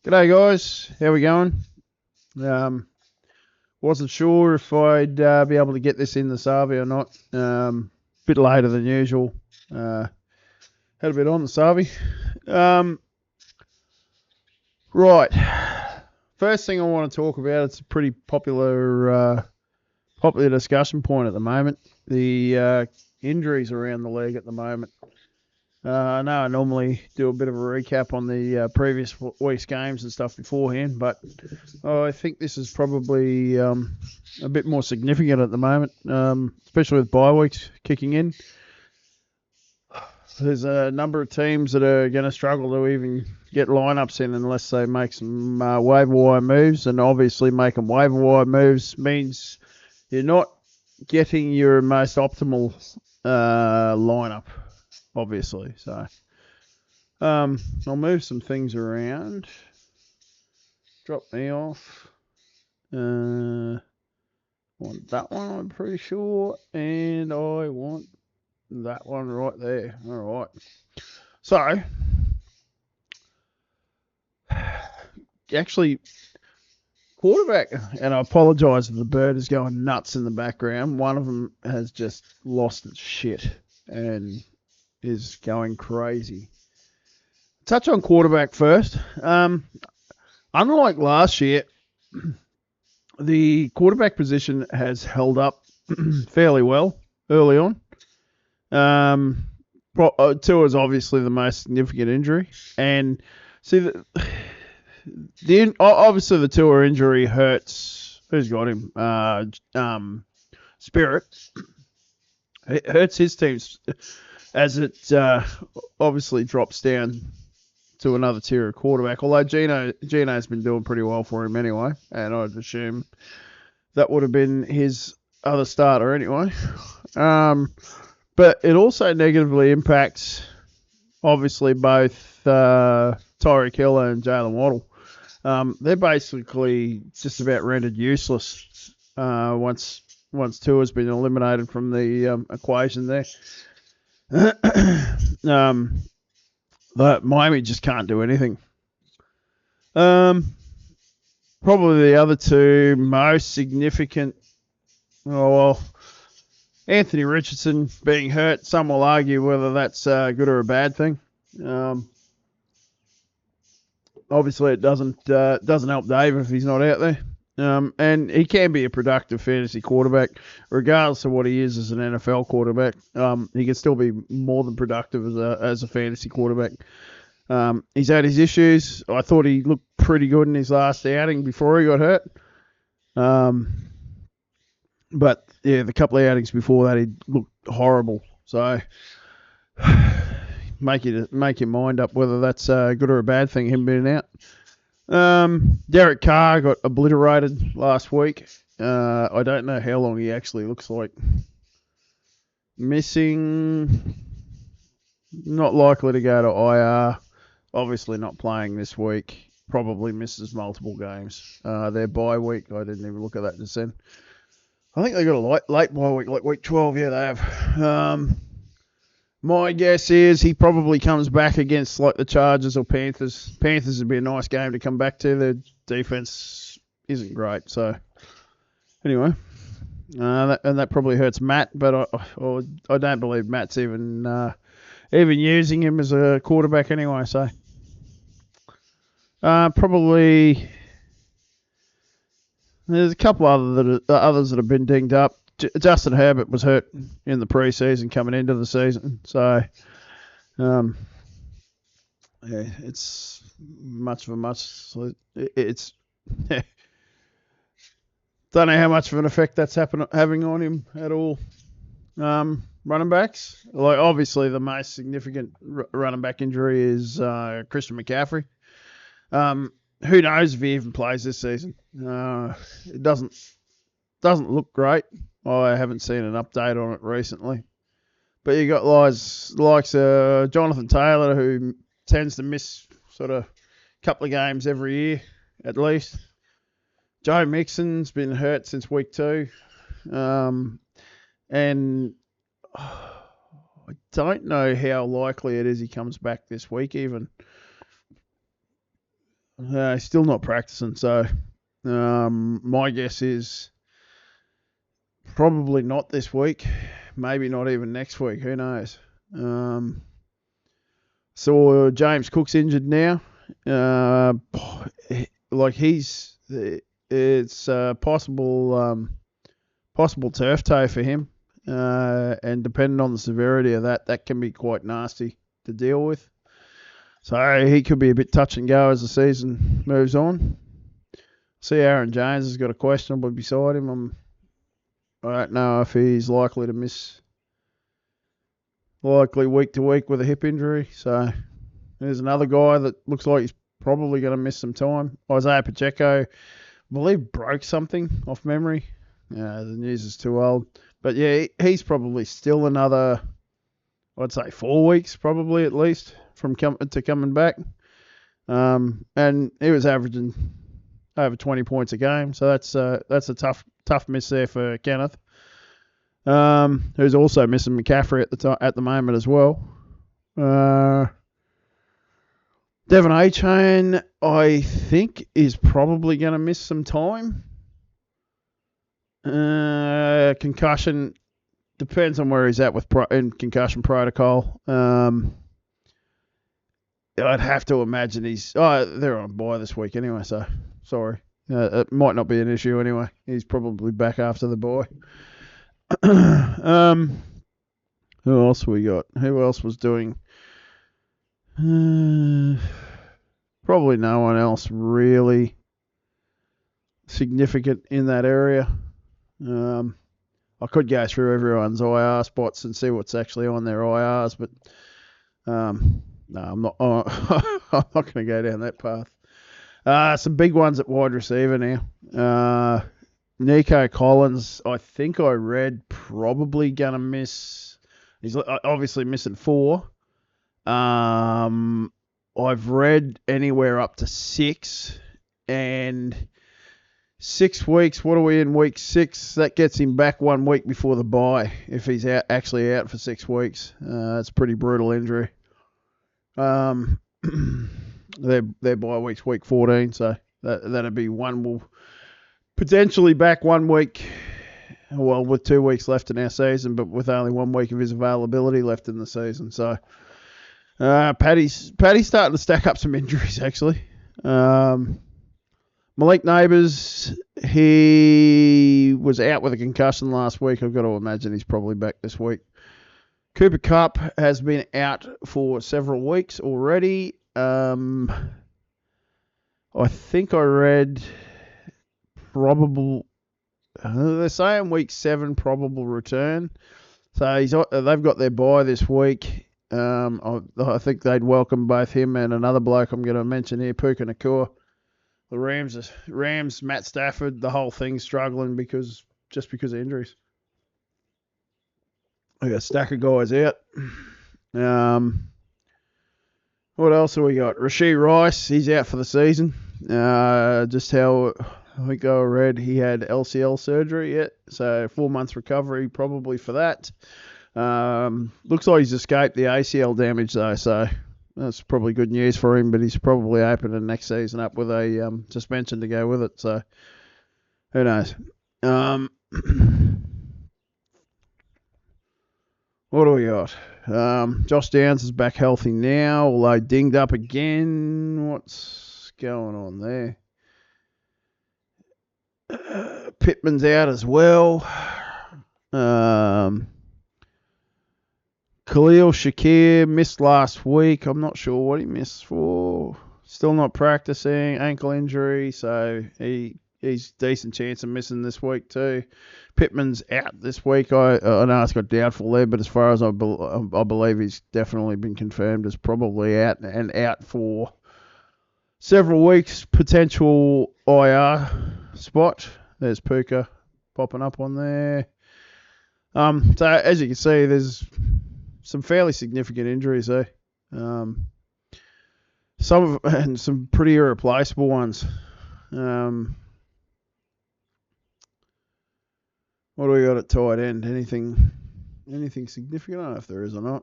G'day guys, how we going? Um, wasn't sure if I'd be able to get this in the Savi or not. Bit later than usual. Had a bit on the Savi. Right. First thing I want to talk about, it's a pretty popular discussion point at the moment. The injuries around the league at the moment. I know I normally do a bit of a recap on the previous week's games and stuff beforehand, but I think this is probably a bit more significant at the moment, especially with bye weeks kicking in. There's a number of teams that are going to struggle to even get lineups in unless they make some waiver wire moves, and obviously making waiver wire moves means you're not getting your most optimal lineup, obviously. So I'll move some things around. Drop me off. Want that one, I'm pretty sure, and I want that one right there. All right. So, actually, quarterback, and I apologise if the bird is going nuts in the background. One of them has just lost its shit and is going crazy. Touch on quarterback first. Unlike last year, the quarterback position has held up fairly well early on. Tua is obviously the most significant injury, and see obviously the Tua injury hurts. Who's got him? Spirit. It hurts his team as it obviously drops down to another tier of quarterback. Although Gino's been doing pretty well for him anyway, and I'd assume that would have been his other starter anyway. But it also negatively impacts, obviously, both Tyreek Hill and Jalen Waddle. They're basically just about rendered useless once Tua's been eliminated from the equation there. But Miami just can't do anything. Probably the other two most significant. Oh well. Anthony Richardson being hurt, some will argue whether that's a good or a bad thing. Obviously, it doesn't help Dave if he's not out there. And he can be a productive fantasy quarterback, regardless of what he is as an NFL quarterback. He can still be more than productive as a fantasy quarterback. He's had his issues. I thought he looked pretty good in his last outing before he got hurt. But yeah, the couple of outings before that, he looked horrible. So make your mind up whether that's a good or a bad thing, him being out. Derek Carr got obliterated last week. I don't know how long he actually looks like. Missing. Not likely to go to IR. Obviously not playing this week. Probably misses multiple games. Their bye week, I didn't even look at that just then. I think they got a late bye week, like week 12. Yeah, they have. My guess is he probably comes back against like the Chargers or Panthers. Panthers would be a nice game to come back to. Their defense isn't great. So anyway, that probably hurts Matt, but I don't believe Matt's even using him as a quarterback anyway. So probably. There's a couple others that have been dinged up. Justin Herbert was hurt in the preseason coming into the season. So, yeah, it's much of a much. It's don't know how much of an effect that's having on him at all. Running backs, like obviously the most significant running back injury is Christian McCaffrey. Who knows if he even plays this season? It doesn't look great. I haven't seen an update on it recently. But you got likes Jonathan Taylor, who tends to miss sort of a couple of games every year at least. Joe Mixon's been hurt since week 2. And I don't know how likely it is he comes back this week even. He's still not practicing, so my guess is probably not this week. Maybe not even next week. Who knows? So James Cook's injured now. Like it's possible turf toe for him, and depending on the severity of that can be quite nasty to deal with. So he could be a bit touch and go as the season moves on. See, Aaron Jones has got a questionable beside him. I don't know if he's likely to miss week to week with a hip injury. So there's another guy that looks like he's probably going to miss some time. Isaiah Pacheco, I believe, broke something off memory. The news is too old. But yeah, he's probably still another, I'd say 4 weeks probably at least from coming back. And he was averaging over 20 points a game, so that's a tough miss there for Kenneth, who's also missing McCaffrey at the moment as well. Devon A-Chain, I think, is probably going to miss some time. Concussion depends on where he's at in concussion protocol. I'd have to imagine they're on bye this week anyway, so sorry. It might not be an issue anyway. He's probably back after the bye. Who else we got? Who else was doing? Probably no one else really significant in that area. I could go through everyone's IR spots and see what's actually on their IRs, but no, I'm not. I'm not going to go down that path. Some big ones at wide receiver now. Nico Collins, I think I read probably going to miss. He's obviously missing 4. I've read anywhere up to 6, and 6 weeks. What are we in week 6? That gets him back 1 week before the bye. If he's actually out for 6 weeks, that's a pretty brutal injury. Their bye week's week 14, so that'd be one. Will potentially back 1 week. Well, with 2 weeks left in our season, but with only 1 week of his availability left in the season. So, Paddy's starting to stack up some injuries, actually. Malik Neighbours, he was out with a concussion last week. I've got to imagine he's probably back this week. Cooper Kupp has been out for several weeks already. I think I read probable. They're saying week 7 probable return. So they've got their bye this week. I think they'd welcome both him and another bloke I'm going to mention here, Puka Nakua. The Rams, Matt Stafford, the whole thing's struggling because of injuries. We got a stack of guys out. What else have we got? Rashee Rice, he's out for the season. Just how I think I read he had LCL surgery yet, so 4 months recovery probably for that. Looks like he's escaped the ACL damage though, so that's probably good news for him, but he's probably opening next season up with a suspension to go with it, so who knows. What do we got? Josh Downs is back healthy now, although dinged up again. What's going on there? Pittman's out as well. Khalil Shakir missed last week. I'm not sure what he missed for. Still not practicing. Ankle injury, so he's decent chance of missing this week too. Pittman's out this week. I know it's got doubtful there, but as far as I believe he's definitely been confirmed as probably out and out for several weeks. Potential IR spot. There's Puka popping up on there. So as you can see, there's some fairly significant injuries there. Some pretty irreplaceable ones. What do we got at tight end? Anything Anything significant? I don't know if there is or not.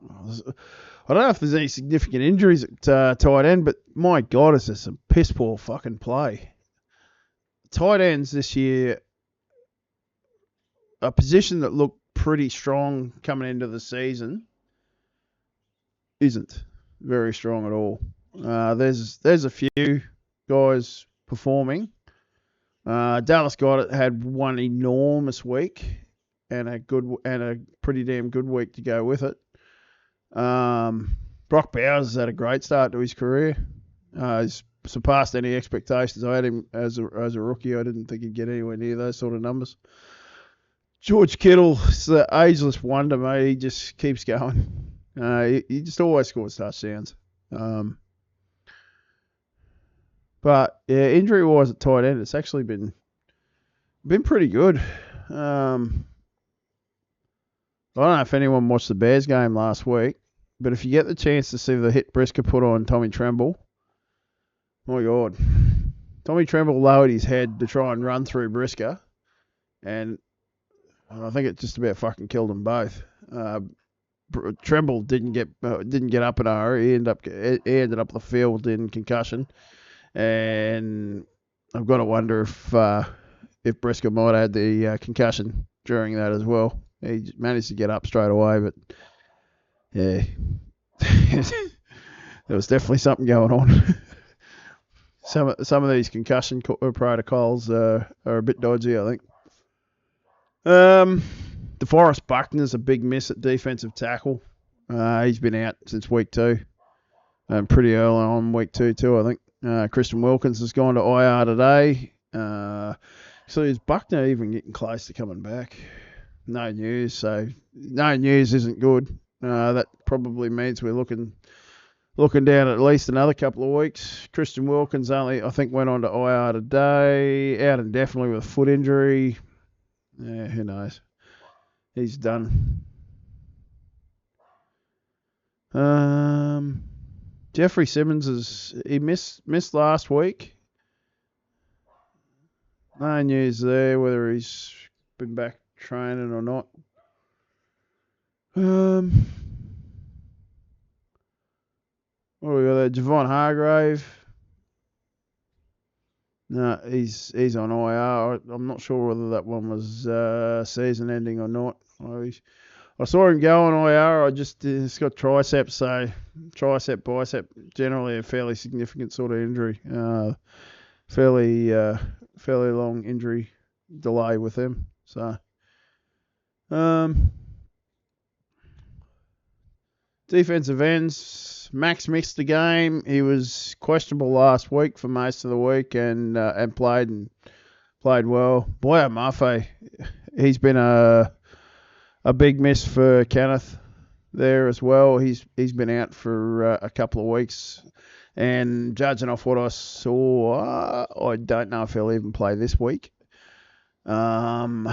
I don't know if there's any significant injuries at tight end, but my God, is there some piss poor fucking play. Tight ends this year, a position that looked pretty strong coming into the season, isn't very strong at all. There's a few guys performing. Dallas Goddard had one enormous week and a pretty damn good week to go with it. Brock Bowers had a great start to his career. He's surpassed any expectations I had him as a rookie. I didn't think he'd get anywhere near those sort of numbers. George Kittle's the ageless wonder, mate. He just keeps going. He just always scores touchdowns. But yeah, injury-wise at tight end, it's actually been pretty good. I don't know if anyone watched the Bears game last week, but if you get the chance to see the hit Brisker put on Tommy Tremble, my God. Tommy Tremble lowered his head to try and run through Brisker, and I think it just about fucking killed them both. Tremble didn't get up in a hurry. He ended up the field in concussion, and I've got to wonder if Brisker might have had the concussion during that as well. He managed to get up straight away, but yeah, there was definitely something going on. Some of these concussion protocols are a bit dodgy, I think. DeForest Buckner's a big miss at defensive tackle. He's been out since week 2. Pretty early on week 2 too, I think. Christian Wilkins has gone to IR today. So is Buckner even getting close to coming back? No news. So no news isn't good. That probably means we're looking down at least another couple of weeks. Christian Wilkins I think went on to IR today, out indefinitely with a foot injury. Yeah, who knows? He's done. Jeffrey Simmons he missed last week. No news there whether he's been back training or not. What do we got there? Javon Hargrave. No, he's on IR. I'm not sure whether that one was season ending or not. I saw him go on IR. He's got triceps, so tricep, bicep, generally a fairly significant sort of injury. Fairly long injury delay with him. So, defensive ends. Max missed the game. He was questionable last week for most of the week and played well. Boy, Mafe, he's been a big miss for Kenneth there as well. He's been out for a couple of weeks, and judging off what I saw, I don't know if he'll even play this week. Who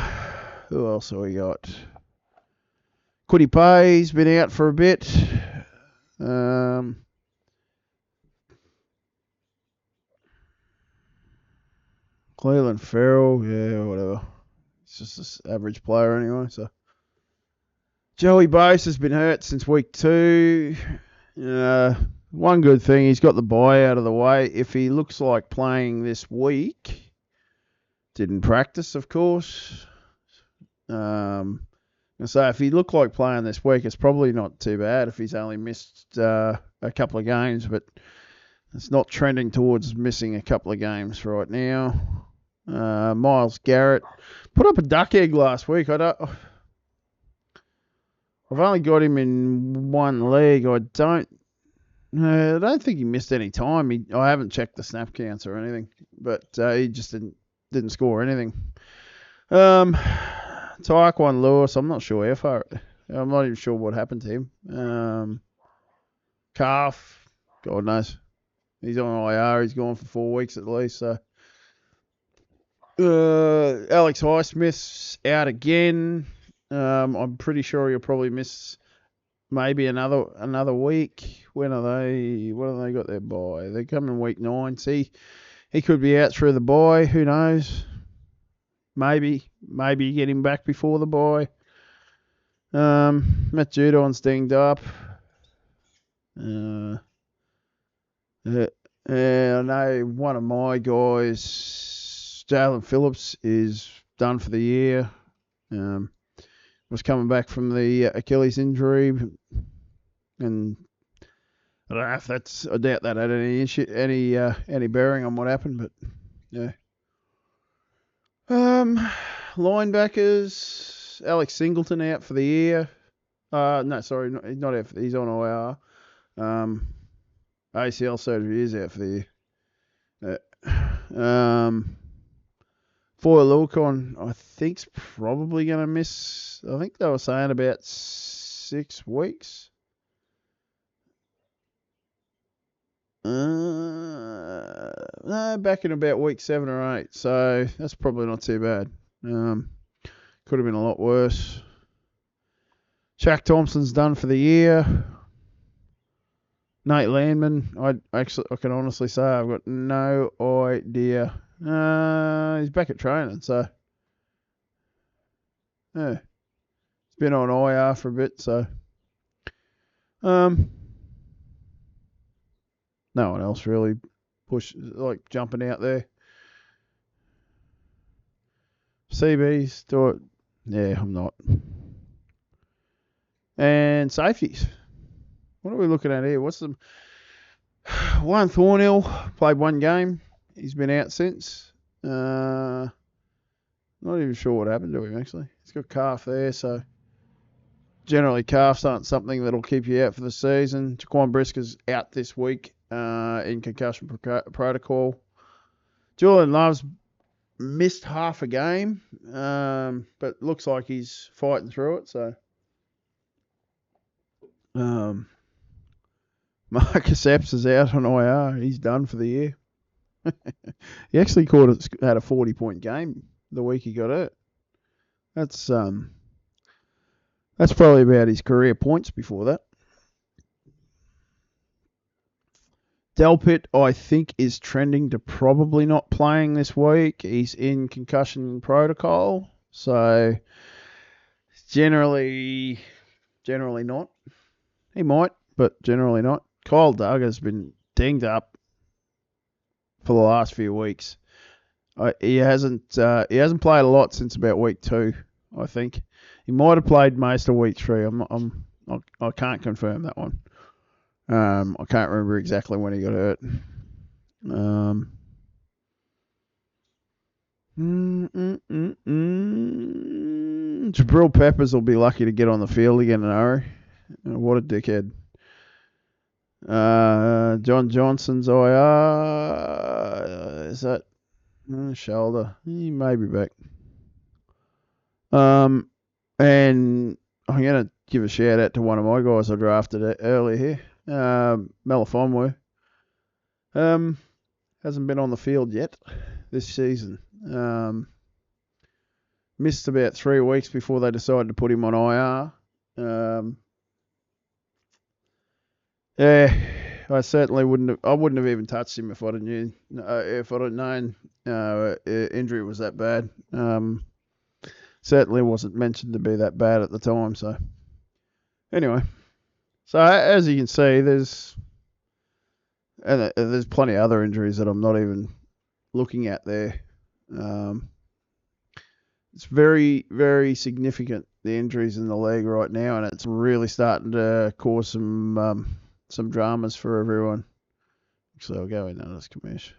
else have we got? Could he pay? He's been out for a bit. Cleveland Farrell, yeah, whatever. He's just this average player anyway. So Joey Bose has been hurt since week 2. One good thing, he's got the bye out of the way. If he looks like playing this week, didn't practice, of course. So if he looked like playing this week, it's probably not too bad if he's only missed a couple of games, but it's not trending towards missing a couple of games right now. Myles Garrett put up a duck egg last week. I've only got him in one league. I don't think he missed any time. I haven't checked the snap counts or anything, but he just didn't score anything. Tyquan Lewis, I'm not sure how far. I'm not even sure what happened to him. Calf, God knows. He's on IR. He's gone for 4 weeks at least. So, Alex Highsmith's out again. I'm pretty sure he'll probably miss maybe another week. When are they? What have they got their bye? They're coming week 9. See, he could be out through the bye. Who knows? Maybe get him back before the bye. Matt Judon's dinged up. Yeah, I know one of my guys, Jalen Phillips, is done for the year. Was coming back from the Achilles injury, and I don't know if that's. I doubt that had any issue, any bearing on what happened, but yeah. Linebackers, Alex Singleton out for the year. No, sorry, not out. He's on IR. ACL surgery is out for the year. For Lilcon, I think's probably going to miss. I think they were saying about 6 weeks. No, back in about week 7 or 8. So that's probably not too bad. Could have been a lot worse. Shaq Thompson's done for the year. Nate Landman, I can honestly say I've got no idea. He's back at training, so yeah, he's been on IR for a bit, so no one else really jumping out there. CBs do it. Yeah, I'm not. And safeties. What are we looking at here? What's the one? Thornhill played 1 game. He's been out since. Not even sure what happened to him, actually. He's got calf there, so generally calves aren't something that'll keep you out for the season. Jaquan Brisker's out this week in concussion protocol. Julian Love's missed half a game, but looks like he's fighting through it, so... Marcus Epps is out on IR. He's done for the year. He actually had a 40-point game the week he got hurt. That's probably about his career points before that. Delpit, I think, is trending to probably not playing this week. He's in concussion protocol, so generally not. He might, but generally not. Kyle Duggar's been dinged up for the last few weeks. He hasn't played a lot since about week 2, I think. He might have played most of week 3. I can't confirm that one. I can't remember exactly when he got hurt. Jabril Peppers will be lucky to get on the field again in a hurry. What a dickhead. John Johnson's IR. Is that shoulder? He may be back. And I'm going to give a shout out to one of my guys I drafted earlier here, Melifonwu. Hasn't been on the field yet this season. Missed about 3 weeks before they decided to put him on IR. Yeah, I certainly wouldn't have even touched him if I'd have known injury was that bad. Certainly wasn't mentioned to be that bad at the time. So anyway, so as you can see, there's plenty of other injuries that I'm not even looking at there. It's very, very significant, the injuries in the league right now, and it's really starting to cause some dramas for everyone. Actually, I'll go in on this commish.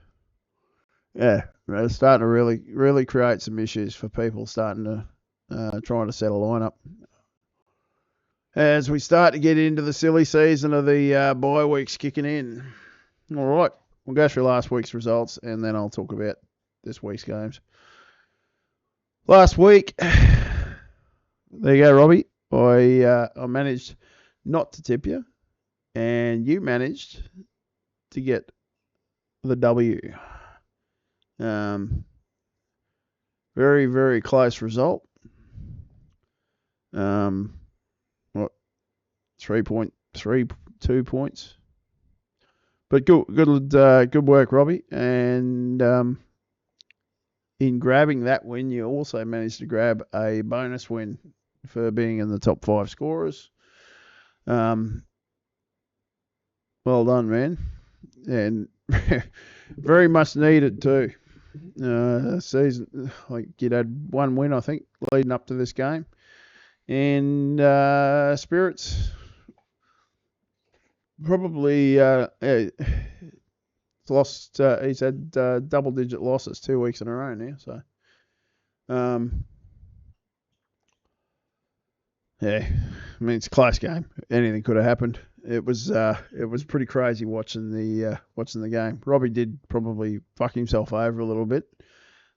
Yeah, it's starting to really, really create some issues for people starting to trying to set a lineup. As we start to get into the silly season of the bye weeks kicking in. All right, we'll go through last week's results, and then I'll talk about this week's games. Last week, there you go, Robbie. I managed not to tip you, and you managed to get the W. Very, very close result. 3.32 points. But good work, Robbie. And in grabbing that win, you also managed to grab a bonus win for being in the top 5 scorers. Well done, man. And very much needed too. Season, like you'd had one win, I think, leading up to this game. And Spirits probably lost. He's had double-digit losses 2 weeks in a row now. So, yeah, I mean it's a close game. Anything could have happened. It was pretty crazy watching the game. Robbie did probably fuck himself over a little bit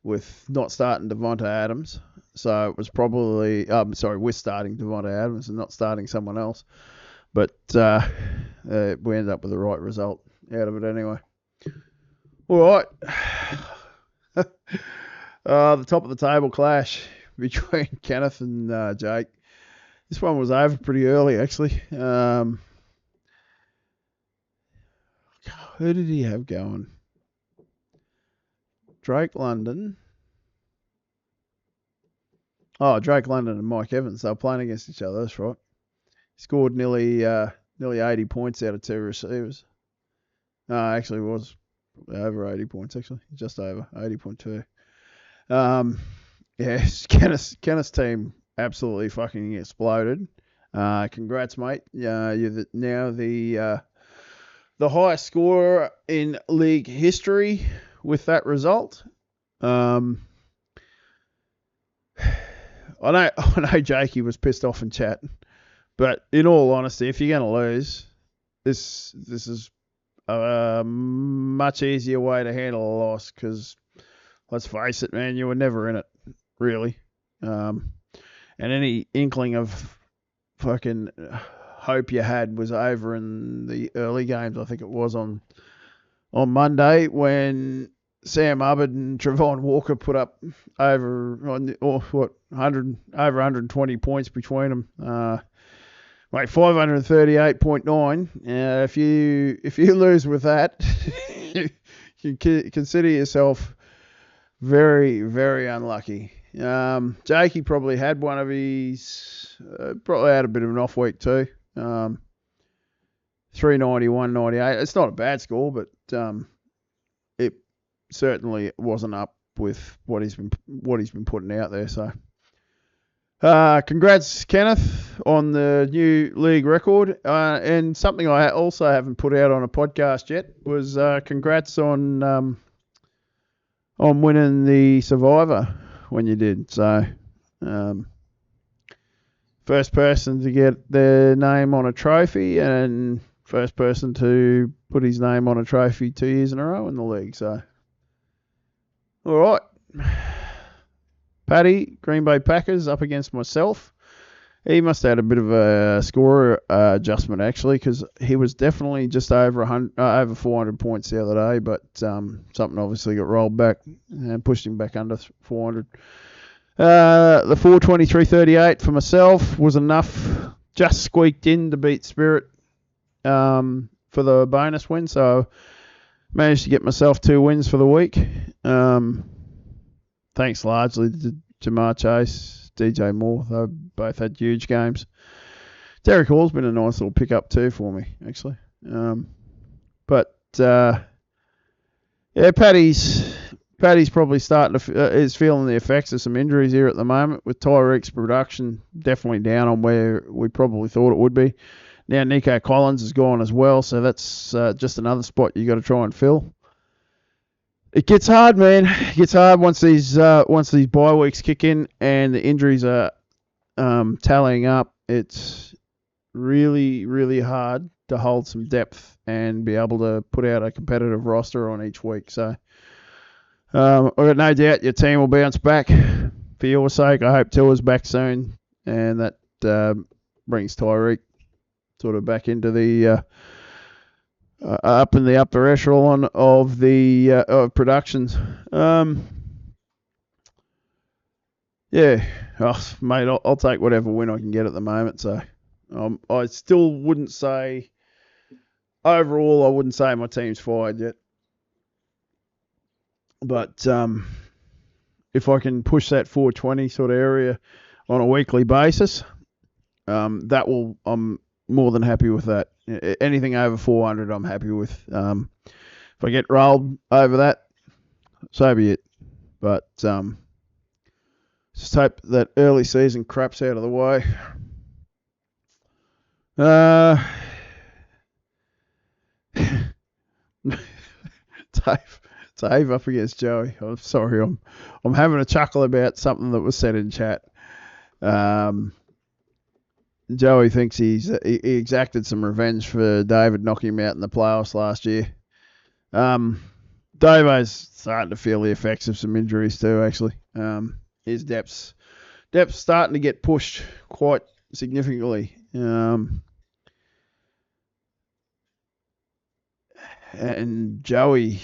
with not starting Devonta Adams. So it was probably with starting Devonta Adams and not starting someone else. But we ended up with the right result out of it anyway. All right. The top of the table clash between Kenneth and Jake. This one was over pretty early, actually. Who did he have going? Drake London. Oh, Drake London and Mike Evans. They were playing against each other. That's right. He scored nearly 80 points out of 2 receivers. No, actually, it was over 80 points, actually. Just over 80.2. Kenneth's team absolutely fucking exploded. Congrats, mate. You're now the highest scorer in league history with that result. I know Jakey was pissed off in chat, but in all honesty, if you're going to lose, this is a much easier way to handle a loss because, let's face it, man, you were never in it, really. And any inkling of fucking hope you had was over in the early games. I think it was on Monday when Sam Hubbard and Trevon Walker put up over 120 points between them. Mate, 538.9. If you lose with that, you consider yourself very, very unlucky. Jakey probably had one of his, probably had a bit of an off week too. 390, 198. It's not a bad score, but it certainly wasn't up with what he's been putting out there. So, congrats, Kenneth, on the new league record. And something I also haven't put out on a podcast yet was congrats on winning the Survivor when you did. So, first person to get their name on a trophy and first person to put his name on a trophy 2 years in a row in the league. So, all right. Paddy, Green Bay Packers up against myself. He must have had a bit of a score adjustment, actually, because he was definitely just over 400 points the other day, but something obviously got rolled back and pushed him back under 400. The 423.38 for myself was enough, just squeaked in to beat Spirit for the bonus win, so managed to get myself 2 wins for the week. Thanks largely to Jamar Chase, DJ Moore. They both had huge games. Derek Hall's been a nice little pickup too for me, actually. Paddy's probably starting to is feeling the effects of some injuries here at the moment, with Tyreek's production definitely down on where we probably thought it would be. Now Nico Collins is gone as well, so that's just another spot you got to try and fill. It gets hard, man. It gets hard once these bye weeks kick in and the injuries are tallying up. It's really, really hard to hold some depth and be able to put out a competitive roster on each week. So I've got no doubt your team will bounce back. For your sake, I hope Tua's back soon, and that brings Tyreek sort of back into the up in the upper echelon of the productions. Yeah, mate, I'll take whatever win I can get at the moment. So I still wouldn't say, overall, I wouldn't say my team's fired yet. But if I can push that 420 sort of area, on a weekly basis. I'm more than happy with that. Anything over 400, I'm happy with. If I get rolled over that, so be it. But just hope that early season crap's out of the way. Dave up against Joey. I'm sorry, I'm having a chuckle about something that was said in chat. Joey thinks he exacted some revenge for David knocking him out in the playoffs last year. Davo's starting to feel the effects of some injuries too, actually. His depth's starting to get pushed quite significantly. And Joey,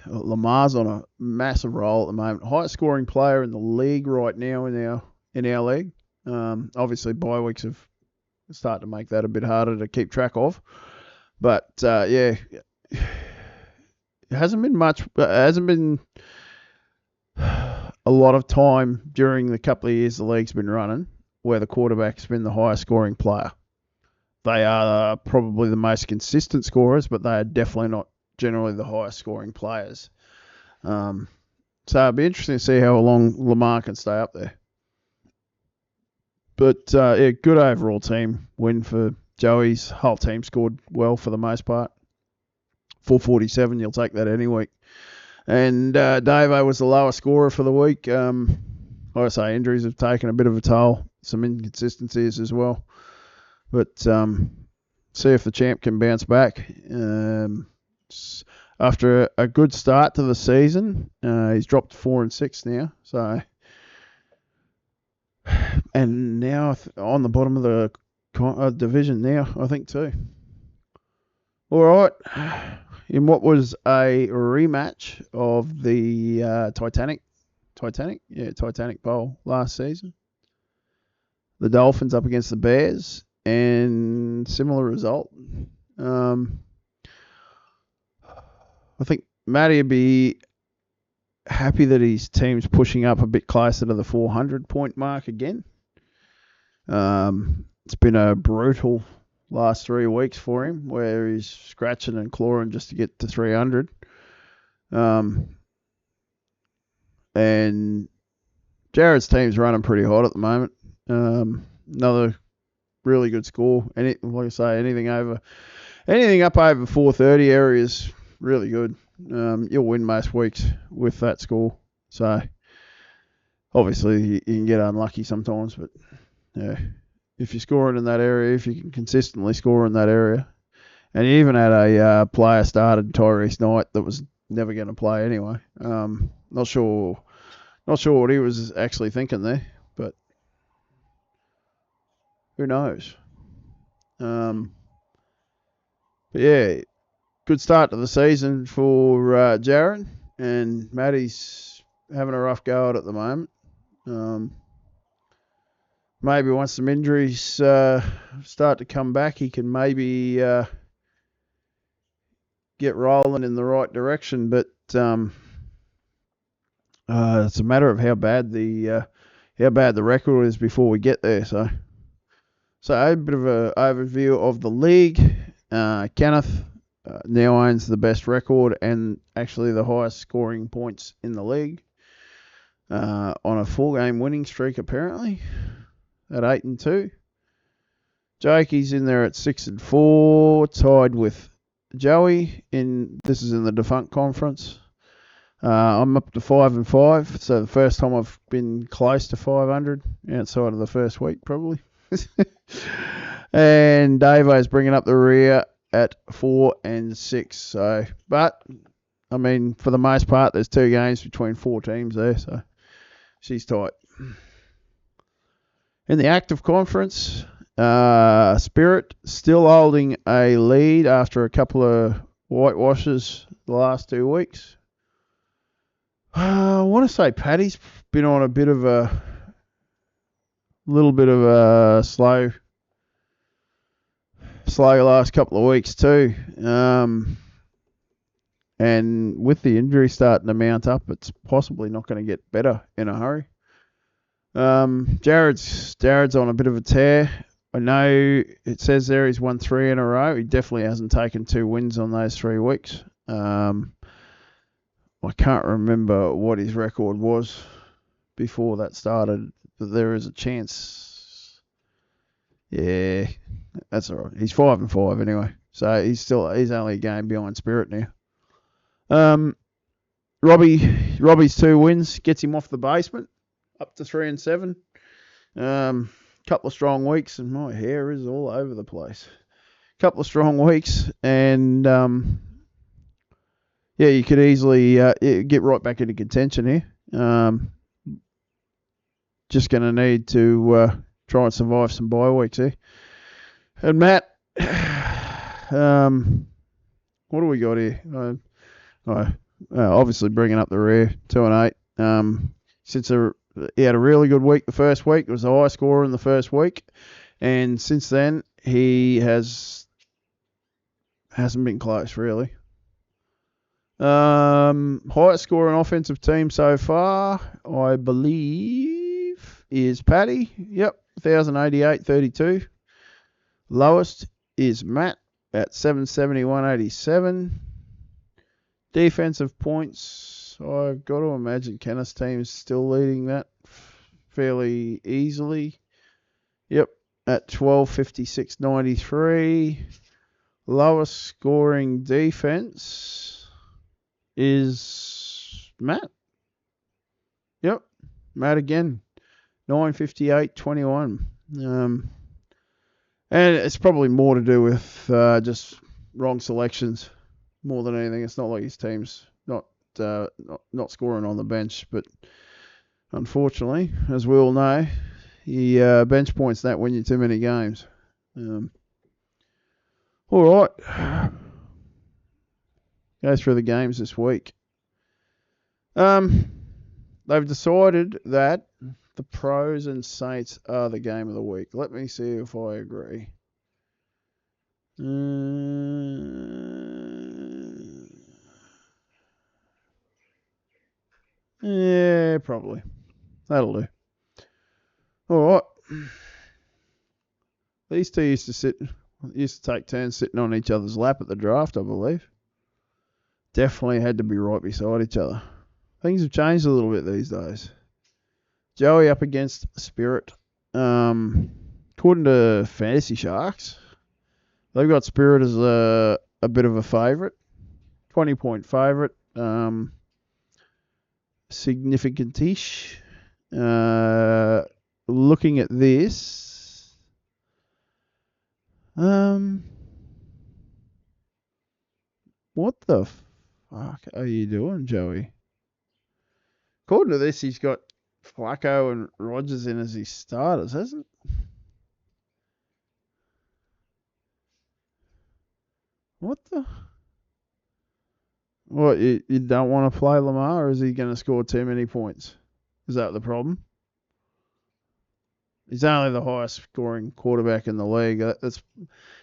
Lamar's on a massive roll at the moment. Highest scoring player in the league right now in our league. Obviously, bye weeks have started to make that a bit harder to keep track of. But yeah, it hasn't been much. It hasn't been a lot of time during the couple of years the league's been running where the quarterback's been the highest scoring player. They are probably the most consistent scorers, but they are definitely not generally the highest scoring players. So it'll be interesting to see how long Lamar can stay up there. But yeah, good overall team win for Joey's. Whole team scored well for the most part. 447, you'll take that any week. And Davo was the lowest scorer for the week. Like I say, injuries have taken a bit of a toll. Some inconsistencies as well. But see if the champ can bounce back. After a good start to the season, he's dropped 4-6 now. So, and now on the bottom of the division now, I think too. All right. In what was a rematch of the Titanic Bowl last season, the Dolphins up against the Bears, and similar result. I think Matty would be happy that his team's pushing up a bit closer to the 400-point mark again. It's been a brutal last 3 weeks for him, where he's scratching and clawing just to get to 300. And Jared's team's running pretty hot at the moment. Another really good score. Like I say, anything up over 430 area is really good. You'll win most weeks with that score. So obviously you can get unlucky sometimes, but yeah. If you're scoring in that area, if you can consistently score in that area, and you even had a player started, Tyrese Knight, that was never going to play anyway. Not sure what he was actually thinking there, but who knows? But yeah, good start to the season for Jared, and Matty's having a rough go at the moment. Maybe once some injuries start to come back, he can maybe get rolling in the right direction. But it's a matter of how bad the record is before we get there. So a bit of an overview of the league. Kenneth now owns the best record and actually the highest scoring points in the league on a 4-game winning streak apparently. At 8-2. Jakey's in there at 6-4, tied with Joey. This is in the defunct conference. I'm up to 5-5, so the first time I've been close to 500 outside of the first week probably. And Davo's bringing up the rear at 4-6. So, but I mean, for the most part, there's 2 games between 4 teams there, so she's tight. In the active conference, Spirit still holding a lead after a couple of whitewashes the last 2 weeks. I want to say Paddy's been on a little bit of a slow last couple of weeks too. And with the injury starting to mount up, it's possibly not going to get better in a hurry. Jared's on a bit of a tear. I know it says there he's won 3 in a row. He definitely hasn't taken 2 wins on those 3 weeks. I can't remember what his record was before that started, but there is a chance. Yeah, that's all right. He's 5-5 anyway, so he's only a game behind Spirit now. Robbie's 2 wins gets him off the basement, up to 3-7. Couple of strong weeks, and my hair is all over the place. Couple of strong weeks, and you could easily get right back into contention here. Just going to need to try and survive some bye weeks here. And Matt, what do we got here? Obviously bringing up the rear, 2-8. Since he had a really good week the first week, it was the high scorer in the first week, and since then he hasn't been close really. Highest scoring offensive team so far, I believe, is Paddy. Yep, 1,088.32. Lowest is Matt at 771.87. Defensive points, I've got to imagine Kenneth's team is still leading that fairly easily. Yep, at 1256.93. Lowest scoring defense is Matt. Yep, Matt again, 958.21. And it's probably more to do with just wrong selections more than anything. It's not like his team's not scoring on the bench, but unfortunately, as we all know, the bench points don't win you too many games. All right, go through the games this week. They've decided that the Pros and Saints are the game of the week. Let me see if I agree. Yeah, probably. That'll do. All right. These two used to take turns sitting on each other's lap at the draft, I believe. Definitely had to be right beside each other. Things have changed a little bit these days. Joey up against Spirit. According to Fantasy Sharks, they've got Spirit as a bit of a favourite. 20-point favourite. Significant-ish. Looking at this, what the fuck are you doing, Joey? According to this, he's got Flacco and Rogers in as his starters, hasn't it? What the? What, you don't want to play Lamar, or is he going to score too many points? Is that the problem? He's only the highest scoring quarterback in the league.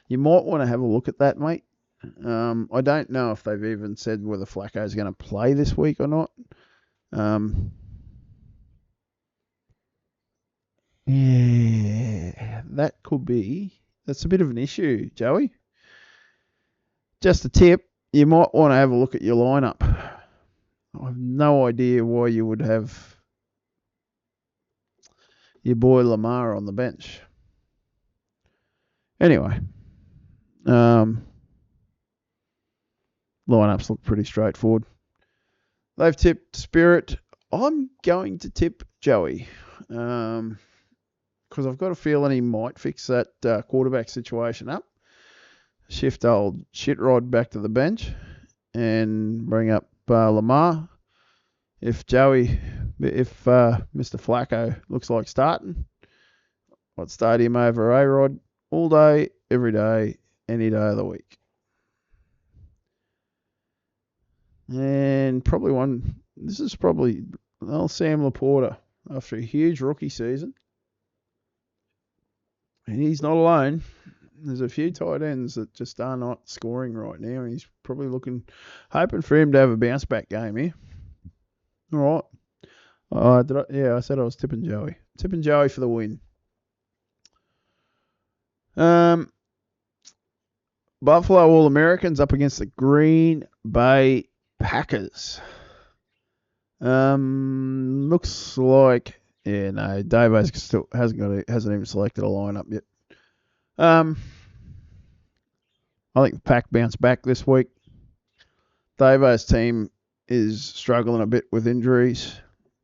You might want to have a look at that, mate. I don't know if they've even said whether Flacco's going to play this week or not. Yeah, that could be. That's a bit of an issue, Joey. Just a tip, you might want to have a look at your lineup. I have no idea why you would have your boy Lamar on the bench. Anyway, lineups look pretty straightforward. They've tipped Spirit. I'm going to tip Joey because I've got a feeling he might fix that quarterback situation up. Shift old shit rod back to the bench and bring up Lamar. If Mr. Flacco looks like starting, I'd start him over A-Rod all day, every day, any day of the week. And this is probably Sam Laporta after a huge rookie season. And he's not alone. There's a few tight ends that just are not scoring right now. He's probably hoping for him to have a bounce back game here. All right. I said I was tipping Joey. Tipping Joey for the win. Buffalo All-Americans up against the Green Bay Packers. Looks like Davo still hasn't even selected a lineup yet. I think the Pack bounced back this week. Davo's team is struggling a bit with injuries.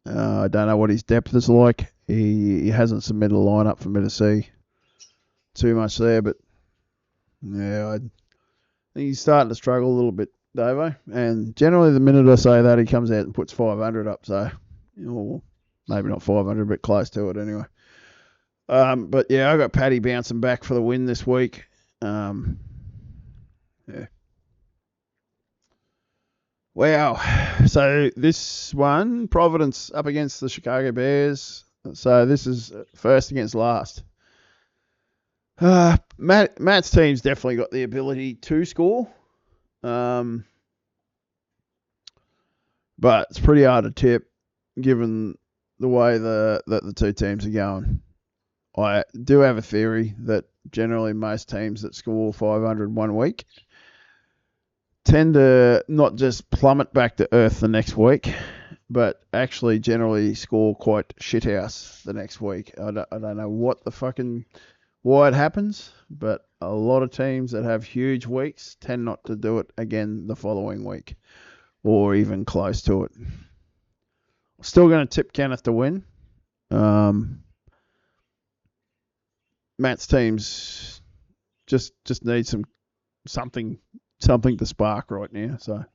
I don't know what his depth is like. He hasn't submitted a lineup for me to see too much there, but yeah, I think he's starting to struggle a little bit, Davo. And generally, the minute I say that, he comes out and puts 500 up. So, maybe not 500, but close to it anyway. But yeah, I got Paddy bouncing back for the win this week. Yeah. Wow. So this one, Providence up against the Chicago Bears. So this is first against last. Matt's team's definitely got the ability to score. But it's pretty hard to tip given the way that the two teams are going. I do have a theory that generally most teams that score 500 one week tend to not just plummet back to earth the next week, but actually generally score quite shithouse the next week. I don't know why it happens, but a lot of teams that have huge weeks tend not to do it again the following week or even close to it. Still going to tip Kenneth to win. Matt's teams just need something to spark right now. So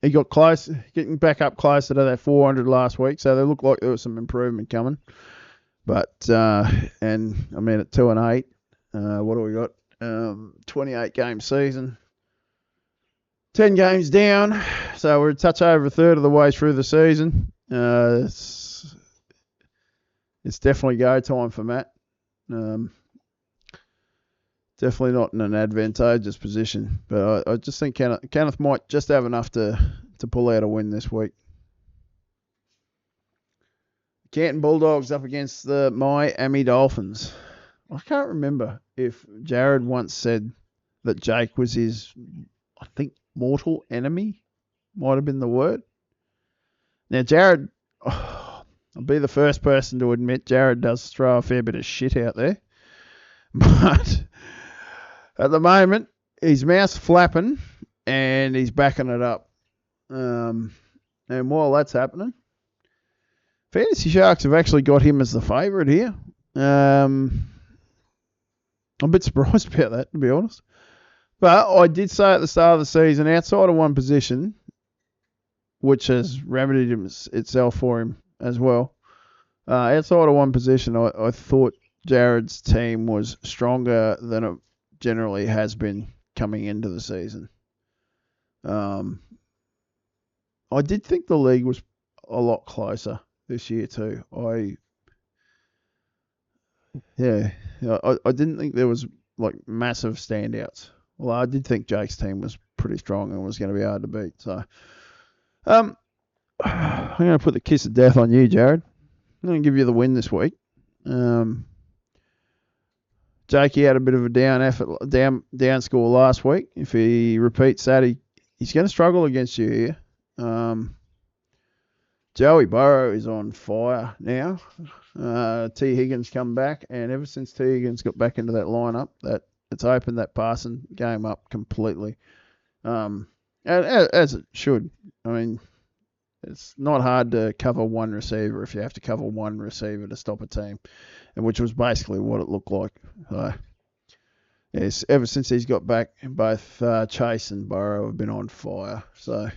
he got close, getting back up closer to that 400 last week. So they looked like there was some improvement coming. But and I mean at 2-8, what do we got? 28 game season, 10 games down. So we're a touch over a third of the way through the season. It's definitely go time for Matt. Definitely not in an advantageous position, but I just think Kenneth might just have enough to pull out a win this week. Canton Bulldogs up against the Miami Dolphins. I can't remember if Jared once said that Jake was his, I think, mortal enemy. Might have been the word. Now, Jared, I'll be the first person to admit Jared does throw a fair bit of shit out there. But at the moment, his mouth's flapping and he's backing it up. And while that's happening, Fantasy Sharks have actually got him as the favourite here. I'm a bit surprised about that, to be honest. But I did say at the start of the season, outside of one position, which has remedied itself for him as well, outside of one position, I thought Jared's team was stronger than it generally has been coming into the season. I did think the league was a lot closer this year too. I didn't think there was like massive standouts. Well, I did think Jake's team was pretty strong and was going to be hard to beat. So, I'm going to put the kiss of death on you, Jared. I'm going to give you the win this week. Jakey had a bit of a down score last week. If he repeats that, he's going to struggle against you here. Joey Burrow is on fire now. T. Higgins come back, and ever since T. Higgins got back into that lineup, that it's opened that passing game up completely. As it should. I mean, it's not hard to cover one receiver if you have to cover one receiver to stop a team, and which was basically what it looked like. Yes, ever since he's got back, both Chase and Burrow have been on fire. So,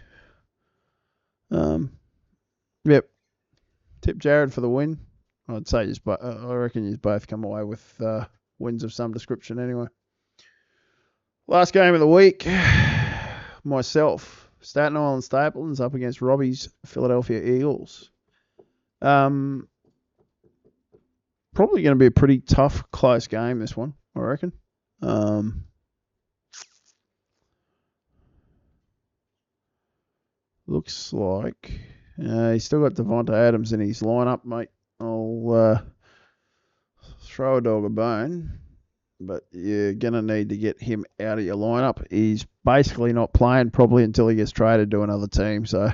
yep, tip Jared for the win. I'd say I reckon you both come away with wins of some description anyway. Last game of the week, myself, Staten Island Stapletons up against Robbie's Philadelphia Eagles. Probably going to be a pretty tough, close game, this one, I reckon. Looks like he's still got Devonta Adams in his lineup, mate. I'll throw a dog a bone, but you're going to need to get him out of your lineup. He's basically not playing probably until he gets traded to another team. So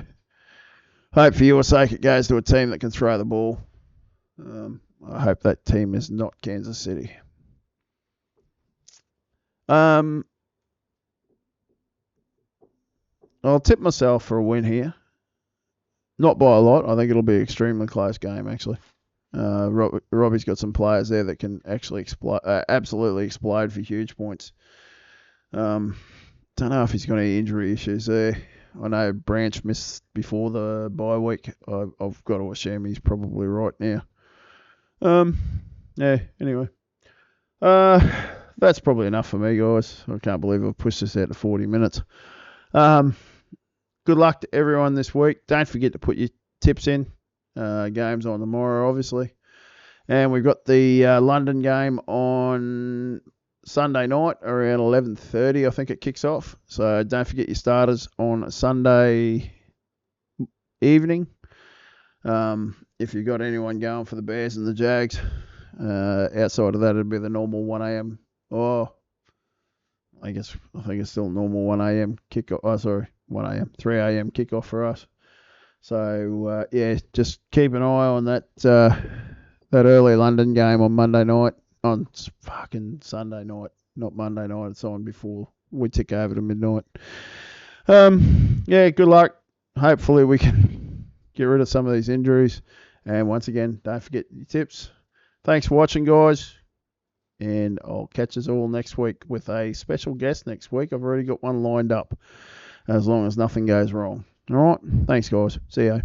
hope for your sake it goes to a team that can throw the ball. I hope that team is not Kansas City. I'll tip myself for a win here. Not by a lot. I think it'll be an extremely close game, actually. Robbie's got some players there that can actually absolutely explode for huge points. Don't know if he's got any injury issues there. I know Branch missed before the bye week. I've got to assume he's probably right now. Yeah, anyway. That's probably enough for me, guys. I can't believe I've pushed this out to 40 minutes. Good luck to everyone this week. Don't forget to put your tips in. Games on tomorrow, obviously. And we've got the London game on Sunday night around 11:30, I think it kicks off. So don't forget your starters on Sunday evening. If you've got anyone going for the Bears and the Jags, outside of that, it'd be the normal 1 a.m. Oh, I think it's still normal 1 a.m. kickoff. Oh, sorry, 1 a.m. 3 a.m. kickoff for us. So yeah, just keep an eye on that early London game on Monday night. On fucking Sunday night, not Monday night. It's on before we tick over to midnight. Yeah, good luck. Hopefully we can get rid of some of these injuries. And once again, don't forget your tips. Thanks for watching, guys. And I'll catch us all next week with a special guest next week. I've already got one lined up, as long as nothing goes wrong. All right. Thanks, guys. See ya.